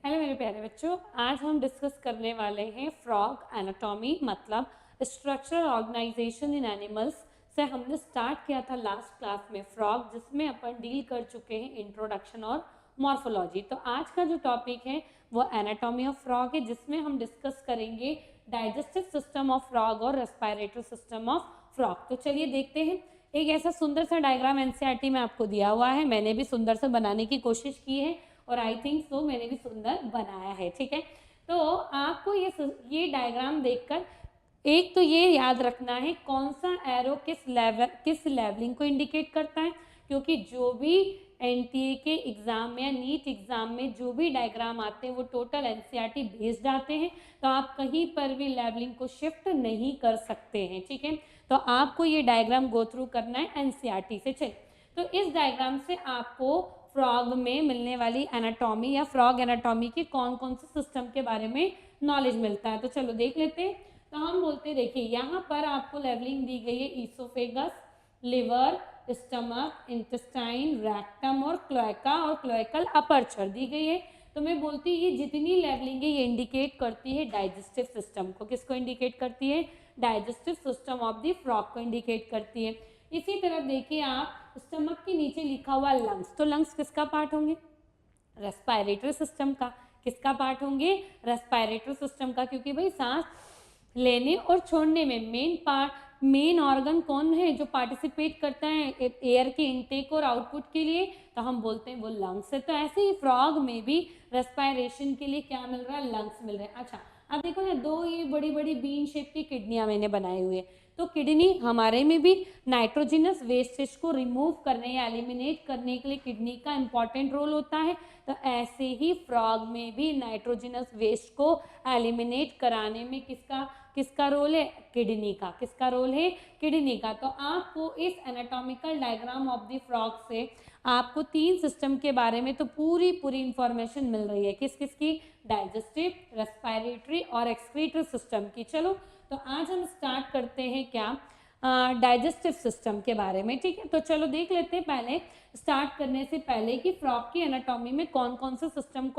Hello मेरे प्यारे बच्चों, आज हम डिस्कस करने वाले हैं फ्रॉग एनाटॉमी, मतलब स्ट्रक्चरल ऑर्गेनाइजेशन इन एनिमल्स से हमने स्टार्ट किया था लास्ट क्लास में फ्रॉग, जिसमें अपन डील कर चुके हैं इंट्रोडक्शन और मॉर्फोलॉजी। तो आज का जो टॉपिक है वो एनाटॉमी ऑफ फ्रॉग है, जिसमें हम डिस्कस करेंगे डाइजेस्टिव सिस्टम ऑफ फ्रॉग और रेस्पिरेटरी सिस्टम ऑफ फ्रॉग। तो चलिए देखते हैं। एक ऐसा सुंदर सा डायग्राम एनसीईआरटी में आपको दिया हुआ है, मैंने भी सुंदर से बनाने की कोशिश की है और आई थिंक सो मैंने भी सुंदर बनाया है। ठीक है, तो आपको ये डायग्राम देखकर एक तो ये याद रखना है कौन सा एरो किस लेवलिंग को इंडिकेट करता है, क्योंकि जो भी एनटीए के एग्जाम में या नीट एग्जाम में जो भी डायग्राम आते हैं वो टोटल एनसीईआरटी बेस्ड आते हैं, तो आप कहीं पर भी लेवलिंग को शिफ्ट नहीं कर सकते हैं। ठीक है, तो आपको ये डायग्राम गो थ्रू करना है एनसीईआरटी से। चलिए, तो इस डायग्राम से आपको फ्रॉग में मिलने वाली एनाटॉमी या फ्रॉग एनाटॉमी के कौन कौन से सिस्टम के बारे में नॉलेज मिलता है, तो चलो देख लेते हैं। तो हम बोलते हैं, देखिए यहाँ पर आपको लेवलिंग दी गई है oesophagus, liver, stomach, intestine, rectum और क्लोएका और क्लोएकल अपर्चर दी गई है। तो मैं बोलती हूँ ये जितनी लेवलिंग है ये इंडिकेट करती है डाइजेस्टिव सिस्टम को। किसको इंडिकेट करती है? Digestive system of the frog को इंडिकेट करती है। इसी तरह देखिए आप, स्टमक के नीचे लिखा हुआ लंग्स, तो लंग्स किसका पार्ट होंगे? रेस्पिरेटरी सिस्टम का। किसका पार्ट होंगे? रेस्पिरेटरी सिस्टम का, क्योंकि भाई सांस लेने और छोड़ने में मेन ऑर्गन कौन है जो पार्टिसिपेट करता है एयर के इनटेक और आउटपुट के लिए? तो हम बोलते हैं वो लंग्स है। तो ऐसे ही फ्रॉग में भी रेस्पिरेशन के लिए क्या मिल रहा है? लंग्स मिल रहे हैं। अच्छा, अब देखो ना, दो ये बड़ी बड़ी बीन शेप की किडनियां मैंने बनाई हुई है। तो किडनी हमारे में भी नाइट्रोजिनस वेस्टेज को रिमूव करने या एलिमिनेट करने के लिए किडनी का इंपॉर्टेंट रोल होता है। तो ऐसे ही फ्रॉग में भी नाइट्रोजिनस वेस्ट को एलिमिनेट कराने में किसका रोल है? किडनी का। किसका रोल है? किडनी का। तो आपको इस anatomical diagram of the frog से आपको तीन सिस्टम के बारे में तो पूरी इंफॉर्मेशन मिल रही है। किस किस की? डाइजेस्टिव, रेस्पिरेटरी और एक्सक्रीटरी सिस्टम की। चलो, तो आज हम स्टार्ट करते हैं क्या? डाइजेस्टिव सिस्टम के बारे में। ठीक है, तो चलो देख लेते हैं पहले, स्टार्ट करने से पहले कि फ्रॉग की एनाटॉमी में कौन कौन से सिस्टम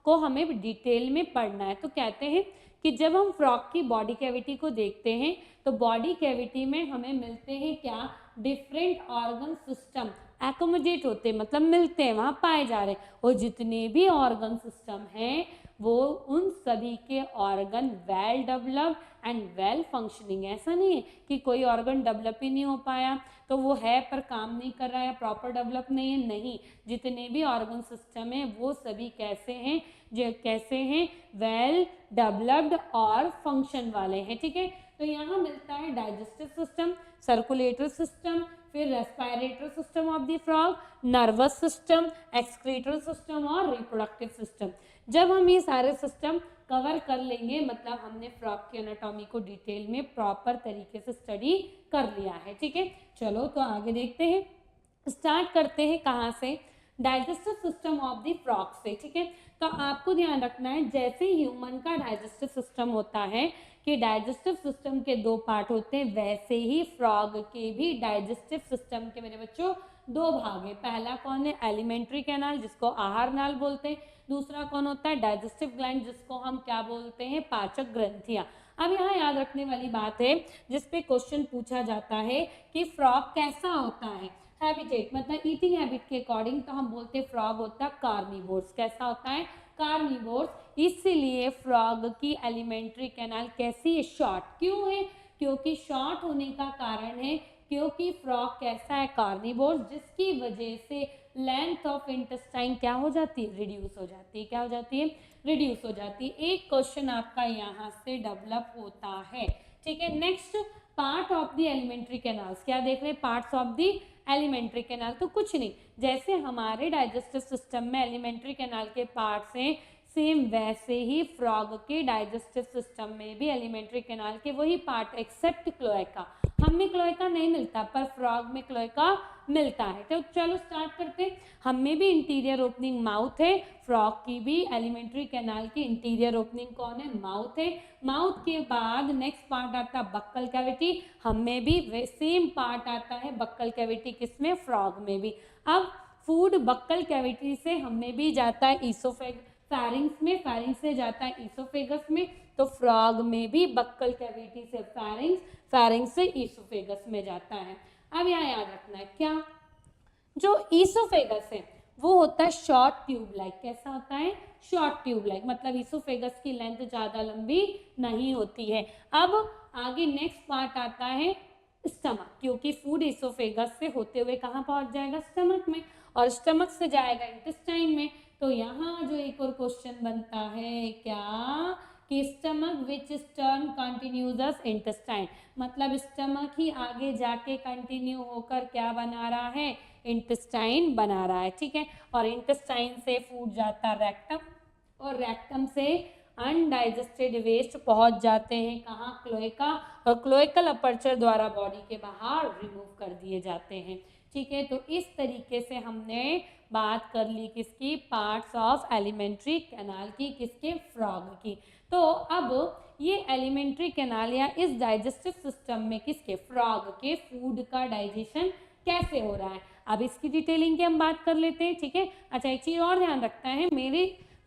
को हमें डिटेल में पढ़ना है। तो कहते हैं कि जब हम फ्रॉग की बॉडी कैविटी को देखते हैं तो बॉडी कैविटी में हमें मिलते हैं क्या? डिफरेंट ऑर्गन सिस्टम एकोमोडेट होते, मतलब मिलते हैं, वहाँ पाए जा रहे हैं। और जितने भी ऑर्गन सिस्टम हैं वो उन सभी के organ well developed and well functioning. ऐसा नहीं है कि कोई ऑर्गन डेवलप ही नहीं हो पाया तो वो है पर काम नहीं कर रहा है, प्रॉपर डेवलप नहीं है। नहीं, जितने भी ऑर्गन सिस्टम है वो सभी कैसे हैं? वेल डेवलप्ड और फंक्शन वाले हैं। ठीक है, तो यहाँ मिलता है डाइजेस्टिव सिस्टम, सर्कुलेटरी सिस्टम, फिर respiratory system of the frog, nervous system, excretory system और रिप्रोडक्टिव सिस्टम। जब हम ये सारे सिस्टम कवर कर लेंगे, मतलब हमने फ्रॉग की एनाटॉमी को डिटेल में प्रॉपर तरीके से स्टडी कर लिया है। ठीक है, चलो तो आगे देखते हैं। स्टार्ट करते हैं कहाँ से? Digestive system of the frog से। ठीक है, तो आपको ध्यान रखना है, जैसे ह्यूमन का डाइजेस्टिव सिस्टम होता है कि डाइजेस्टिव सिस्टम के दो पार्ट होते हैं, वैसे ही फ्रॉग के भी डाइजेस्टिव सिस्टम के मेरे बच्चों दो भाग हैं। पहला कौन है? एलिमेंट्री कैनाल, जिसको आहार नाल बोलते हैं। दूसरा कौन होता है? डाइजेस्टिव ग्लैंड, जिसको हम क्या बोलते हैं? पाचक ग्रंथियां। अब यहाँ याद रखने वाली बात है जिसपे क्वेश्चन पूछा जाता है कि फ्रॉग कैसा होता है? हैबिटेट, मतलब ईटिंग हैबिट के अकॉर्डिंग तो हम बोलते हैं फ्रॉग होता है कार्निवोर्स। कैसा होता है? कार्निवोर्स। इसलिए फ्रॉग की एलिमेंट्री कैनाल कैसी है? शॉर्ट। क्यों है? क्योंकि शॉर्ट होने का कारण है क्योंकि फ्रॉग कैसा है? कार्निवोर्स, जिसकी वजह से लेंथ ऑफ इंटेस्टाइन क्या हो जाती है? रिड्यूस हो जाती है। क्या हो जाती है? रिड्यूस हो जाती है। एक क्वेश्चन आपका यहाँ से डेवलप होता है। ठीक है, next, part of the alimentary canals. क्या देख रहे हैं? Parts of the alimentary canal. तो कुछ नहीं, जैसे हमारे डाइजेस्टिव सिस्टम में एलिमेंट्री कैनाल के पार्ट्स हैं, सेम वैसे ही फ्रॉग के डाइजेस्टिव सिस्टम में भी एलिमेंट्री कैनाल के वही पार्ट, एक्सेप्ट क्लोएका। हम में क्लोएका नहीं मिलता पर फ्रॉग में क्लोएका मिलता है। तो चलो स्टार्ट करते हैं। हम में भी इंटीरियर ओपनिंग माउथ है, फ्रॉग की भी एलिमेंट्री कैनाल की इंटीरियर ओपनिंग कौन है? माउथ है। माउथ के बाद नेक्स्ट पार्ट आता है बक्कल कैविटी। हम में भी सेम पार्ट आता है बक्कल कैविटी, किसमें? फ्रॉग में भी। अब फूड बक्कल कैविटी से हमें भी जाता है फेरिंग्स में, फेरिंग्स से जाता है ईसोफेगस में, तो फ्रॉग में भी बक्कल कैविटी से फेरिंग्स, फेरिंग्स से ईसोफेगस में जाता है। अब यहाँ याद रखना है क्या, जो ईसोफेगस है वो होता है शॉर्ट ट्यूब लाइक। कैसा होता है? शॉर्ट ट्यूब लाइक, मतलब ईसोफेगस की लेंथ ज्यादा लंबी नहीं होती है। अब आगे नेक्स्ट पार्ट आता है स्टमक, क्योंकि फूड ईसोफेगस से होते हुए कहाँ पहुंच जाएगा? स्टमक में, और स्टमक से जाएगा इंटेस्टाइन में। तो यहाँ जो एक और क्वेश्चन बनता है क्या, कि स्टमक विच टर्न कंटिन्यूस इंटेस्टाइन, मतलब स्टमक ही आगे जाके कंटिन्यू होकर क्या बना रहा है? इंटेस्टाइन बना रहा है, ठीक है। और इंटेस्टाइन से फूड जाता रेक्टम, और रेक्टम से अनडाइजेस्टेड वेस्ट पहुंच जाते हैं कहाँ? क्लोएका, और क्लोएकल अपर्चर द्वारा बॉडी के बाहर रिमूव कर दिए जाते हैं, ठीक है। तो इस तरीके से हमने बात कर ली किसकी? पार्ट्स ऑफ एलिमेंट्री कैनाल की, किसके? फ्रॉग की। तो अब ये एलिमेंट्री कैनाल या इस डाइजेस्टिव सिस्टम में किसके? फ्रॉग के फूड का डाइजेशन कैसे हो रहा है, अब इसकी डिटेलिंग की हम बात कर लेते हैं, ठीक है। अच्छा, एक चीज और ध्यान रखता है,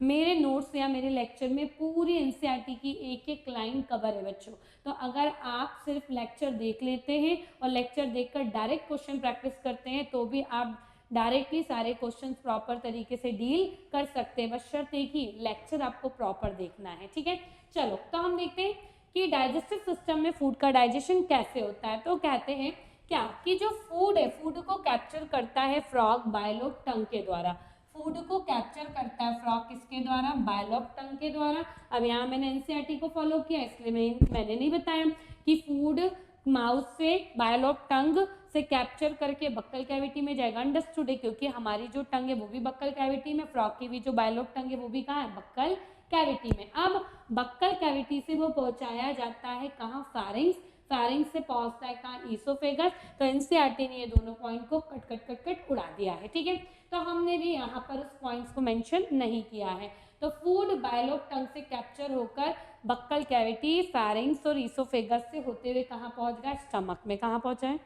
मेरे नोट्स या मेरे लेक्चर में पूरी एनसीईआरटी की एक एक लाइन कवर है बच्चों। तो अगर आप सिर्फ लेक्चर देख लेते हैं और लेक्चर देखकर डायरेक्ट क्वेश्चन प्रैक्टिस करते हैं तो भी आप डायरेक्टली सारे क्वेश्चंस प्रॉपर तरीके से डील कर सकते हैं, बस शर्त एक ही, लेक्चर आपको प्रॉपर देखना है, ठीक है। चलो, तो हम देखते हैं कि डाइजेस्टिव सिस्टम में फूड का डाइजेशन कैसे होता है। तो कहते हैं क्या, कि जो फूड है, फूड को कैप्चर करता है फ्रॉग बायलोग टंग के द्वारा। फूड को कैप्चर करता है फ्रॉग किसके द्वारा? बायलोग टंग के द्वारा। अब यहाँ मैंने एनसीईआरटी को फॉलो किया, इसलिए मैंने नहीं बताया कि फूड माउथ से, बायलोग टंग से कैप्चर करके बक्कल कैविटी में जाएगा। अंडरस्टूड है, क्योंकि हमारी जो टंग है वो भी बक्कल कैविटी में, फ्रॉग की भी जो बायलोग टंग है वो भी कहाँ है? बक्कल कैविटी में। अब बक्कल कैविटी से वो पहुंचाया जाता है कहाँ? फेरिंग्स, फेरिंग्स से पहुंचता है कहाँ? ईसोफेगस। तो एनसीईआरटी ने ये दोनों पॉइंट को कट कट कट कट उड़ा दिया है, ठीक है। तो हमने भी यहाँ पर उस पॉइंट्स को मेंशन नहीं किया है। तो फूड बायलोग टंग से कैप्चर होकर बक्कल कैविटी, फेरिंग्स और ईसोफेगस से होते हुए कहाँ पहुंच गया? स्टमक में। कहाँ पहुंचा है?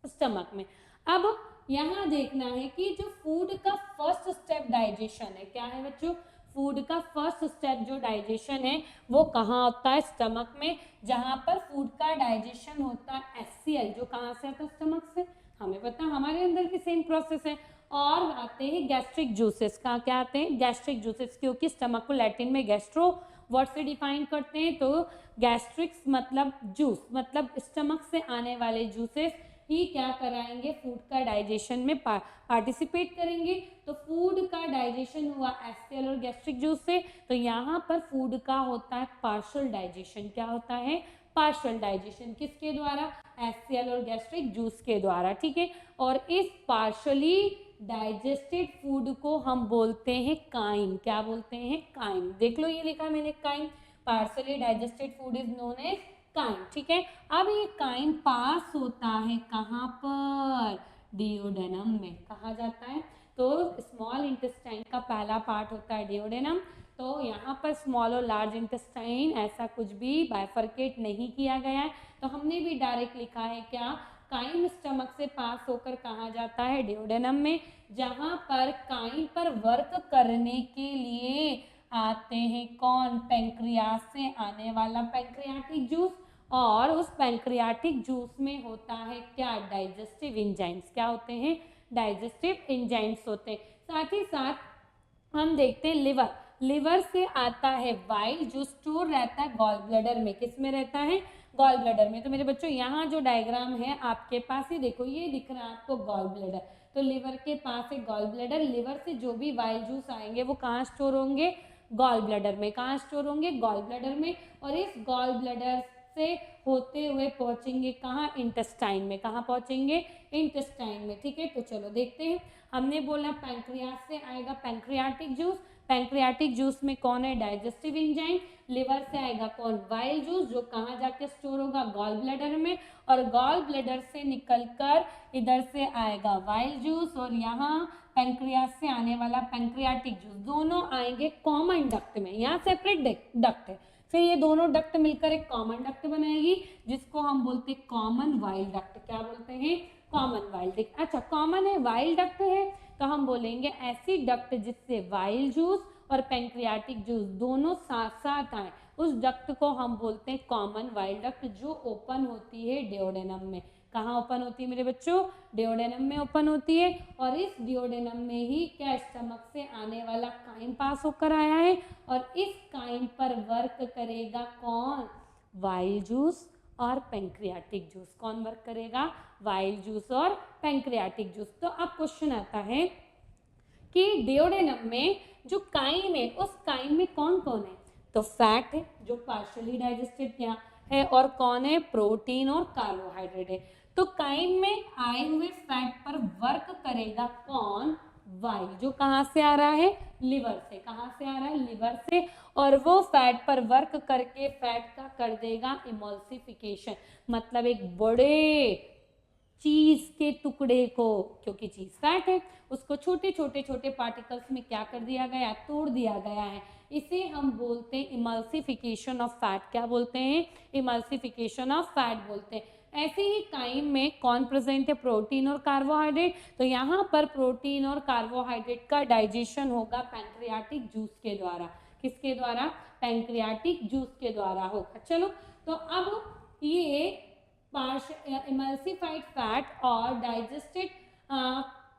स्टमक में। अब यहाँ देखना है कि जो फूड का फर्स्ट स्टेप डाइजेशन है, क्या है बच्चों? फूड का फर्स्ट स्टेप जो डाइजेशन है वो कहाँ होता है? स्टमक में, जहाँ पर फूड का डाइजेशन होता है एचसीएल, जो कहाँ से आता है? स्टमक से। हमें पता हमारे अंदर की सेम प्रोसेस है। और आते हैं गैस्ट्रिक जूसेस। कहाँ क्या आते हैं? गैस्ट्रिक जूसेस, क्योंकि स्टमक को लैटिन में गैस्ट्रो वर्ड से डिफाइन करते हैं। तो गैस्ट्रिक्स मतलब जूस, मतलब स्टमक से आने वाले जूसेस ही क्या कराएंगे? फूड का डाइजेशन में पार्टिसिपेट करेंगे। तो फूड का डाइजेशन हुआ एचसीएल और गैस्ट्रिक जूस से। तो यहाँ पर फूड का होता है पार्शियल डाइजेशन। क्या होता है? Partial digestion. किसके द्वारा? एचसीएल और गैस्ट्रिक जूस के द्वारा, ठीक है। और इस पार्शियली डाइजेस्टेड फूड को हम बोलते हैं काइम। क्या बोलते हैं? काइम। देख लो, ये लिखा मैंने chyme, partially digested food is known as chyme, ठीक है। अब ये काइम पास होता है कहाँ पर? डिओडेनम में। कहा जाता है? तो स्मॉल इंटेस्टाइन का पहला पार्ट होता है डिओडेनम। तो यहाँ पर स्मॉल और लार्ज इंटेस्टाइन ऐसा कुछ भी बाइफरकेट नहीं किया गया है। तो हमने भी डायरेक्ट लिखा है क्या? काइम स्टमक से पास होकर कहाँ जाता है? डिओडेनम में, जहाँ पर काइम पर वर्क करने के लिए आते हैं कौन? पैंक्रियास से आने वाला पैंक्रियाटिक जूस। और उस पैंक्रियाटिक जूस में होता है क्या? Digestive enzymes. क्या होते हैं? डाइजेस्टिव एंजाइम्स होते हैं। साथ ही साथ हम देखते हैं लिवर। लिवर से आता है वाइल जो स्टोर रहता है गॉल ब्लैडर में। किस में रहता है? गॉल ब्लैडर में। तो मेरे बच्चों यहाँ जो डायग्राम है आपके पास, ही देखो, ये दिख रहा है आपको गॉल ब्लैडर। तो लिवर के पास है गॉल ब्लैडर। लिवर से जो भी वाइल जूस आएंगे वो कहाँ स्टोर होंगे? गॉल ब्लैडर में। कहाँ स्टोर होंगे? गॉल ब्लैडर में। और इस गॉल ब्लैडर से होते हुए पहुंचेंगे कहाँ? इंटेस्टाइन में। कहाँ पहुंचेंगे? इंटेस्टाइन में, ठीक है। तो चलो देखते हैं। हमने बोला पैंक्रियास से आएगा पैंक्रियाटिक जूस। पैंक्रियाटिक जूस में कौन है? Digestive enzyme. लिवर से आएगा कौन? वाइल जूस, जो कहाँ जाके स्टोर होगा? गॉल ब्लैडर में। और गॉल ब्लैडर से निकलकर इधर से आएगा वाइल जूस, और यहाँ पैंक्रियास से आने वाला पैंक्रियाटिक जूस। दोनों आएंगे कॉमन डक्ट में। यहाँ सेपरेट डक्ट है, फिर ये दोनों डक्ट मिलकर एक कॉमन डक्ट बनाएगी, जिसको हम बोलते हैं कॉमन वाइल डक्ट। क्या बोलते हैं? Common while duct. अच्छा, कॉमन है, वाइल डक्ट है, तो हम बोलेंगे ऐसी डक्ट जिससे वाइल जूस और पैंक्रियाटिक जूस दोनों साथ साथ आए, उस डक्ट को हम बोलते हैं कॉमन वाइल डक्ट, जो ओपन होती है डिओडेनम में। कहाँ ओपन होती है मेरे बच्चों? डिओडेनम में ओपन होती है। और इस डिओडेनम में ही क्या स्टमक से आने वाला काइम पास होकर आया है, और इस काइम पर वर्क करेगा कौन? वाइल जूस और पैंक्रियाटिक जूस। कौन वर्क करेगा? वाइल जूस और पैंक्रियाटिक जूस। तो अब क्वेश्चन आता है कि डिओडेनम में जो काइम है, उस काइम में कौन कौन है? तो फैट है जो पार्शियली डाइजेस्टेड क्या है, और कौन है? प्रोटीन और कार्बोहाइड्रेट है। तो काइम में आए हुए फैट पर वर्क करेगा कौन? वाइल, जो कहाँ से आ रहा है? लिवर से। कहाँ से आ रहा है? लिवर से। और वो फैट पर वर्क करके फैट का कर देगा इमल्सिफिकेशन, मतलब एक बड़े चीज के टुकड़े को, क्योंकि चीज फैट है, उसको छोटे छोटे छोटे पार्टिकल्स में क्या कर दिया गया? तोड़ दिया गया है। इसे हम बोलते हैं इमल्सिफिकेशन ऑफ फैट। क्या बोलते हैं? इमल्सिफिकेशन ऑफ फैट बोलते हैं। ऐसे ही काइम में कौन प्रेजेंट है? प्रोटीन और कार्बोहाइड्रेट। तो यहाँ पर प्रोटीन और कार्बोहाइड्रेट का डाइजेशन होगा पैंक्रियाटिक जूस के द्वारा। किसके द्वारा? पैंक्रियाटिक जूस के द्वारा होगा। चलो, तो अब ये इमल्सिफाइड फैट और डाइजेस्टेड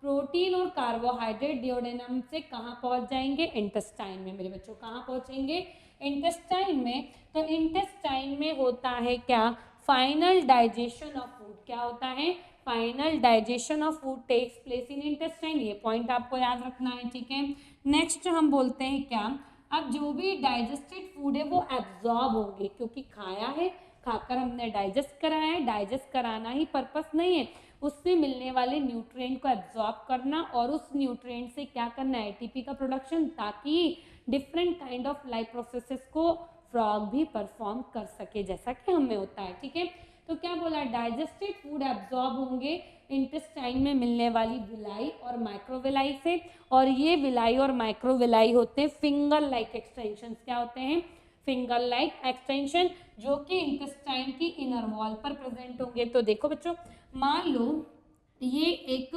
प्रोटीन और कार्बोहाइड्रेट डिओडेनम से कहाँ पहुँच जाएंगे? इंटेस्टाइन में मेरे बच्चों। कहाँ पहुँचेंगे? इंटेस्टाइन में। तो इंटेस्टाइन में होता है क्या? Final digestion of food. क्या होता है? Final digestion of food takes place in intestine. ये पॉइंट आपको याद रखना है, ठीक है। नेक्स्ट हम बोलते हैं क्या? अब जो भी डाइजेस्टेड फूड है वो एब्जॉर्ब होंगे, क्योंकि खाया है, खाकर हमने डाइजेस्ट कराया है। डाइजेस्ट कराना ही पर्पस नहीं है, उससे मिलने वाले न्यूट्रिएंट को एब्जॉर्ब करना और उस न्यूट्रिएंट से क्या करना है? एटीपी का प्रोडक्शन, ताकि different kind of life processes को फ्रॉग भी परफॉर्म कर सके, जैसा कि हमें होता है, ठीक है। तो क्या बोला? डाइजेस्टेड फूड एब्जॉर्ब होंगे इंटेस्टाइन में मिलने वाली विलाई और माइक्रोविलाई से, और ये विलाई और माइक्रोविलाई होते हैं फिंगर लाइक एक्सटेंशन। क्या होते हैं? फिंगर लाइक एक्सटेंशन, जो कि इंटेस्टाइन की इनर वॉल पर प्रेजेंट होंगे। तो देखो बच्चों, मान लो ये एक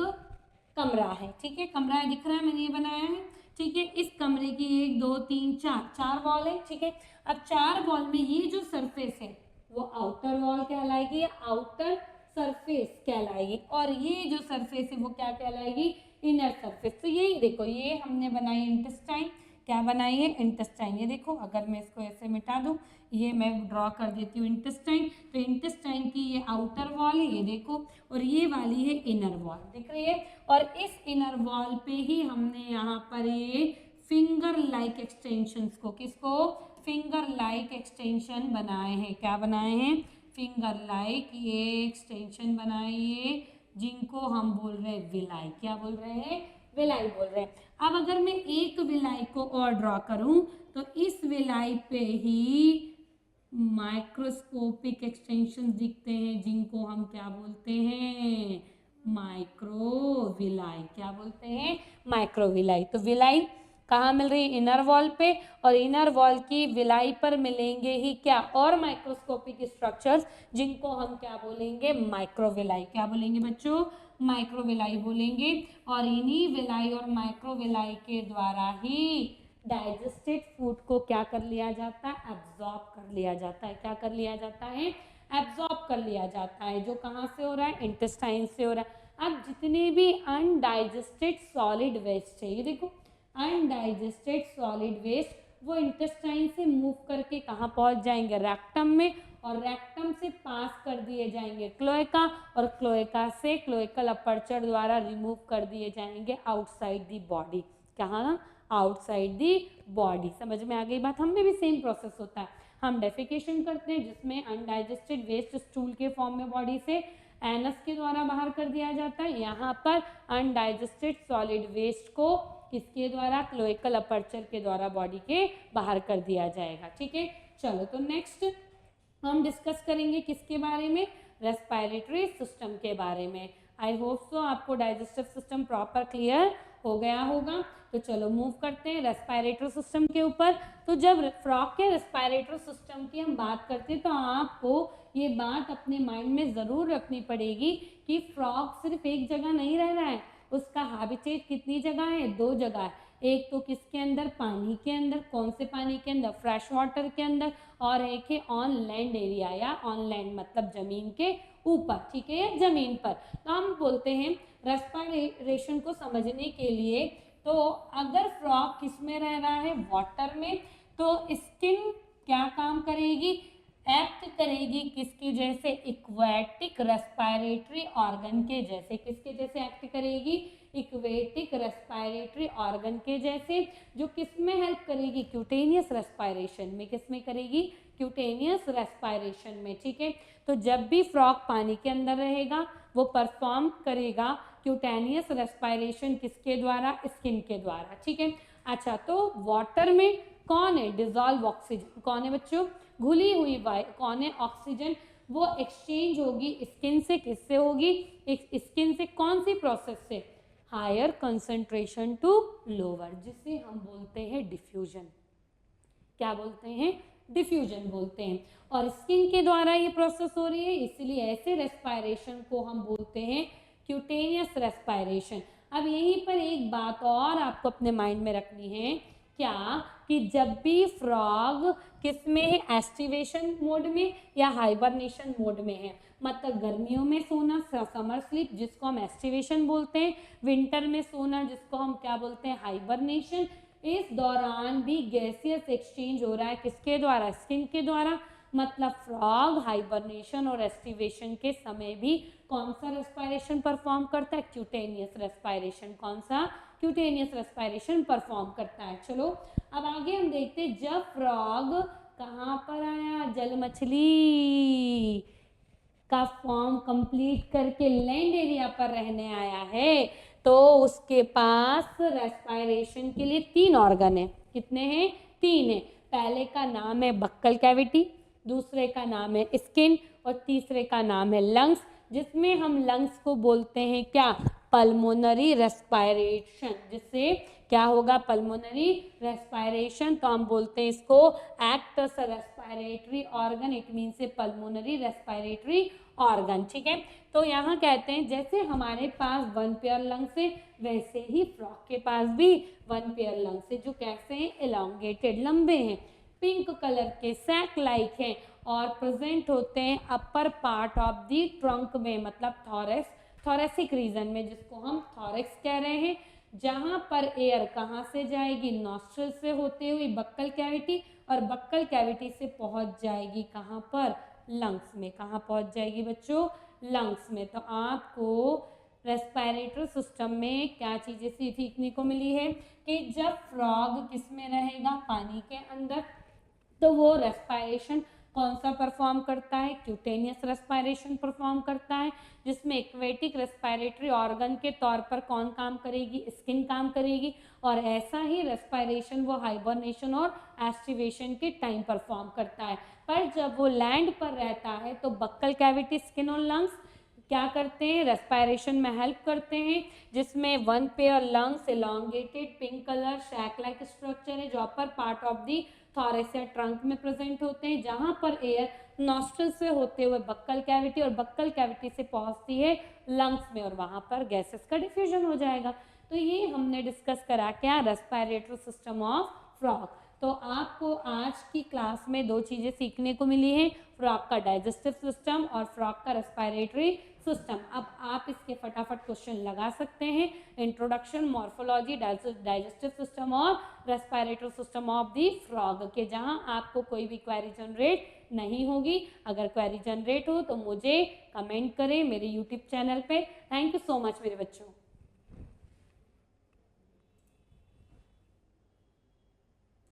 कमरा है, ठीक है। कमरा है, दिख रहा है, मैंने ये बनाया है, ठीक है। इस कमरे की 1 2 3 4 वॉल है, ठीक है। अब 4 वॉल में ये जो सरफेस है वो आउटर वॉल कहलाएगी, आउटर सरफेस कहलाएगी, और ये जो सरफेस है वो क्या कहलाएगी? Inner surface. तो यही देखो, ये हमने बनाई इंटेस्टाइन। क्या बनाई है? इंटेस्टाइन। ये देखो, अगर मैं इसको ऐसे मिटा दूं, ये मैं ड्रॉ कर देती हूँ इंटेस्टाइन। तो इंटेस्टाइन की ये आउटर वॉल है, ये देखो, और ये वाली है इनर वॉल, दिख रही है। और इस इनर वॉल पे ही हमने यहाँ पर ये फिंगर लाइक एक्सटेंशंस को, किसको? फिंगर लाइक एक्सटेंशन बनाए हैं। क्या बनाए हैं? फिंगर लाइक ये एक्सटेंशन बनाए हैं, जिनको हम बोल रहे हैं विलाई। क्या बोल रहे हैं? विलाई बोल रहे हैं। अब अगर मैं एक विलाई को और ड्रॉ करूं, तो इस विलाई पे ही माइक्रोस्कोपिक एक्सटेंशन दिखते हैं, जिनको हम क्या बोलते हैं? माइक्रोविलाई। क्या बोलते हैं? माइक्रोविलाई। तो विलाई कहाँ मिल रही है? इनर वॉल पे, और इनर वॉल की विलाई पर मिलेंगे ही क्या? और माइक्रोस्कोपिक स्ट्रक्चर्स, जिनको हम क्या बोलेंगे? माइक्रोविलाई। क्या बोलेंगे बच्चों? माइक्रोविलाई बोलेंगे। और इन्हीं विलाई और माइक्रोविलाई के द्वारा ही डाइजेस्टेड फूड को क्या कर लिया जाता है? एब्जॉर्ब कर लिया जाता है। क्या कर लिया जाता है? एब्जॉर्ब कर लिया जाता है, जो कहाँ से हो रहा है? इंटेस्टाइन से हो रहा है। अब जितने भी अनडाइजेस्टेड सॉलिड वेस्ट है, ये देखो, अनडाइजेस्टेड सॉलिड वेस्ट वो इंटेस्टाइन से मूव करके कहाँ पहुँच जाएंगे? रेक्टम में, और रेक्टम से पास कर दिए जाएंगे क्लोएका, और क्लोएका से क्लोएकल अपर्चर द्वारा रिमूव कर दिए जाएंगे आउटसाइड दी बॉडी। कहाँ? Outside the body. समझ में आ गई बात? हम में भी सेम प्रोसेस होता है। हम डेफिकेशन करते हैं, जिसमें अनडाइजेस्टेड वेस्ट स्टूल के फॉर्म में बॉडी से एनस के द्वारा बाहर कर दिया जाता है। यहाँ पर अनडाइजेस्टेड सॉलिड वेस्ट को किसके द्वारा? क्लोएकल अपर्चर के द्वारा बॉडी के बाहर कर दिया जाएगा, ठीक है। चलो, तो नेक्स्ट हम डिस्कस करेंगे किसके बारे में? रेस्पिरेटरी सिस्टम के बारे में। आई होप सो आपको डाइजेस्टिव सिस्टम प्रॉपर क्लियर हो गया होगा। तो चलो मूव करते हैं रेस्पिरेटरी सिस्टम के ऊपर। तो जब फ्रॉग के रेस्पिरेटरी सिस्टम की हम बात करते हैं, तो आपको ये बात अपने माइंड में ज़रूर रखनी पड़ेगी कि फ्रॉग सिर्फ एक जगह नहीं रह रहा है, उसका हैबिटेट कितनी जगह है? 2 जगह है। एक तो किसके अंदर, पानी के अंदर। कौन से पानी के अंदर, फ्रेश वाटर के अंदर। और एक है ऑन लैंड एरिया, या ऑन लैंड मतलब जमीन के ऊपर, ठीक है, या जमीन पर। तो हम बोलते हैं रेस्पिरेशन को समझने के लिए, तो अगर फ्रॉग किस में रह रहा है, वाटर में, तो स्किन क्या काम करेगी, एक्ट करेगी किसके जैसे, इक्वेटिक रेस्पिरेटरी ऑर्गन के जैसे। किसके जैसे एक्ट करेगी, इक्वेटिक रेस्पिरेटरी ऑर्गन के जैसे, जो किस में हेल्प करेगी, क्यूटेनियस रेस्पिरेशन में। किस में करेगी, क्यूटेनियस रेस्पिरेशन में, ठीक है। तो जब भी फ्रॉग पानी के अंदर रहेगा वो परफॉर्म करेगा क्यूटेनियस रेस्पिरेशन, किसके द्वारा, स्किन के द्वारा, ठीक है। अच्छा, तो वाटर में कौन है, डिजॉल्व ऑक्सीजन। कौन है बच्चों, घुली हुई वायु। कौन है, ऑक्सीजन। वो एक्सचेंज होगी स्किन से, किससे होगी, स्किन से। कौन सी प्रोसेस से, हायर कंसंट्रेशन टू लोअर, जिसे हम बोलते हैं डिफ्यूजन। क्या बोलते हैं, डिफ्यूजन बोलते हैं। और स्किन के द्वारा ये प्रोसेस हो रही है, इसलिए ऐसे रेस्पिरेशन को हम बोलते हैं क्यूटेनियस रेस्पिरेशन। अब यहीं पर एक बात और आपको अपने माइंड में रखनी है, क्या, कि जब भी फ्रॉग किस में है, एस्टिवेशन मोड में या हाइबरनेशन मोड में है। मतलब गर्मियों में सोना, समर स्लीप, जिसको हम एस्टिवेशन बोलते हैं। विंटर में सोना, जिसको हम क्या बोलते हैं, हाइबरनेशन। इस दौरान भी गैसियस एक्सचेंज हो रहा है, किसके द्वारा, स्किन के द्वारा। मतलब फ्रॉग हाइबरनेशन और एस्टिवेशन के समय भी कौन सा रेस्पिरेशन परफॉर्म करता है, क्यूटेनियस रेस्पिरेशन। कौन सा, क्यूटेनियस रेस्पिरेशन परफॉर्म करता है। चलो अब आगे हम देखते हैं, जब फ्रॉग कहाँ पर आया, जल मछली का फॉर्म कंप्लीट करके लैंड एरिया पर रहने आया है, तो उसके पास रेस्पिरेशन के लिए 3 ऑर्गन है। कितने हैं, 3 है। पहले का नाम है बक्कल कैविटी, दूसरे का नाम है स्किन, और तीसरे का नाम है लंग्स, जिसमें हम लंग्स को बोलते हैं क्या, पल्मोनरी रेस्पिरेशन। जिससे क्या होगा, पल्मोनरी रेस्पिरेशन। तो हम बोलते हैं इसको act as a respiratory organ, it means a pulmonary respiratory organ, ठीक है। तो यहाँ कहते हैं जैसे हमारे पास 1 पेयर लंग्स है, वैसे ही फ्रॉग के पास भी 1 पेयर लंग्स है, जो कैसे हैं, एलोंगेटेड, लंबे हैं, पिंक कलर के, सैक लाइक हैं, और प्रेजेंट होते हैं अपर पार्ट ऑफ दी ट्रंक में, मतलब थॉरैक्स, थॉरेसिक रीजन में, जिसको हम थॉरैक्स कह रहे हैं। जहां पर एयर कहाँ से जाएगी, नॉस्ट्रल से होते हुए बक्कल कैविटी, और बक्कल कैविटी से पहुंच जाएगी कहाँ पर, लंग्स में। कहाँ पहुंच जाएगी बच्चों, लंग्स में। तो आपको रेस्पिरेटरी सिस्टम में क्या चीजें सीखने को मिली है, कि जब फ्रॉग किस में रहेगा, पानी के अंदर, तो वो रेस्पिरेशन कौन सा परफॉर्म करता है, क्यूटेनियस रेस्पिरेशन परफॉर्म करता है, जिसमें एक्वेटिक रेस्पिरेटरी ऑर्गन के तौर पर कौन काम करेगी, स्किन काम करेगी। और ऐसा ही रेस्पिरेशन वो हाइबरनेशन और एस्टिवेशन के टाइम परफॉर्म करता है। पर जब वो लैंड पर रहता है तो बक्कल कैविटी, स्किन और लंग्स क्या करते हैं, रेस्पिरेशन में हेल्प करते हैं, जिसमें 1 pair lungs, elongated, pink colour, sac like structure है, जो upper part of the thorax या ट्रंक में प्रेजेंट होते हैं, जहां पर एयर नॉस्ट्रल से होते हुए बक्कल कैविटी, और बक्कल कैविटी से पहुंचती है लंग्स में, और वहां पर गैसेस का डिफ्यूजन हो जाएगा। तो ये हमने डिस्कस करा क्या, रेस्पिरेटरी सिस्टम ऑफ फ्रॉग। तो आपको आज की क्लास में 2 चीजें सीखने को मिली हैं, फ्रॉग का डाइजेस्टिव सिस्टम और फ्रॉग का रेस्पिरेटरी सिस्टम। अब आप इसके फटाफट क्वेश्चन लगा सकते हैं। इंट्रोडक्शन, मॉर्फोलॉजी, डाइजेस्टिव सिस्टम और respiratory system of the frog के, जहां आपको कोई भी क्वेरी जनरेट नहीं होगी। अगर क्वेरी जनरेट हो तो मुझे कमेंट करें मेरे यूट्यूब चैनल पे। थैंक यू सो मच मेरे बच्चों।